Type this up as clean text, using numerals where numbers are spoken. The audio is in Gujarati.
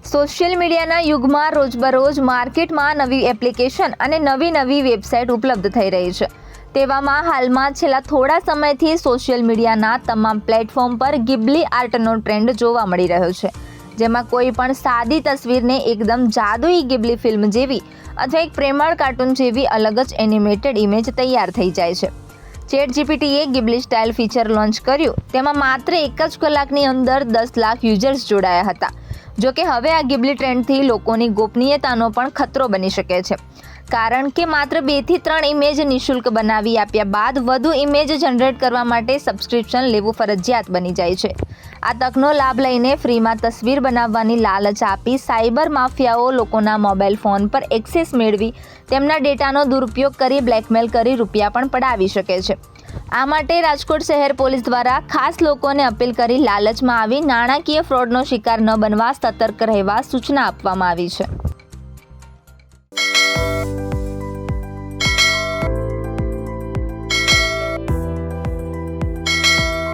સોશિયલ મીડિયાના યુગમાં રોજબરોજ માર્કેટમાં નવી એપ્લિકેશન અને નવી વેબસાઇટ ઉપલબ્ધ થઈ રહી છે। તેવામાં હાલમાં છેલ્લા થોડા સમયથી સોશિયલ મીડિયાના તમામ પ્લેટફોર્મ પર ગિબલી આર્ટનો ટ્રેન્ડ જોવા મળી રહ્યો છે, જેમાં કોઈ પણ સાદી તસવીરને એકદમ જાદુઈ ગિબલી ફિલ્મ જેવી અથવા એક પ્રેમાળ કાર્ટૂન જેવી અલગ જ એનિમેટેડ ઇમેજ તૈયાર થઈ જાય છે। ChatGPTએ ગિબલી સ્ટાઇલ ફીચર લોન્ચ કર્યું, તેમાં માત્ર 1 જ કલાકની અંદર 10 લાખ યુઝર્સ જોડાયા હતા। જો કે હવે આ ગિબલી ટ્રેન્ડથી લોકોની ગોપનીયતાનો પણ ખતરો બની શકે છે, કારણ કે માત્ર 2 થી 3 ઇમેજ નિઃશુલ્ક બનાવી આપ્યા બાદ વધુ ઇમેજ જનરેટ કરવા માટે સબસ્ક્રિપ્શન લેવું ફરજિયાત બની જાય છે। આ તકનો લાભ લઈને ફ્રીમાં તસવીર બનાવવાની લાલચ આપી સાયબર માફિયાઓ લોકોના મોબાઈલ ફોન પર એક્સેસ મેળવી તેમના ડેટાનો દુરુપયોગ કરી બ્લેકમેલ કરી રૂપિયા પણ પડાવી શકે છે। આ માટે રાજકોટ શહેર પોલીસ દ્વારા ખાસ લોકોને અપીલ કરી લાલચમાં આવી નાણાકીય ફ્રોડનો શિકાર ન બનવા સતર્ક રહેવા સૂચના આપવામાં આવી છે।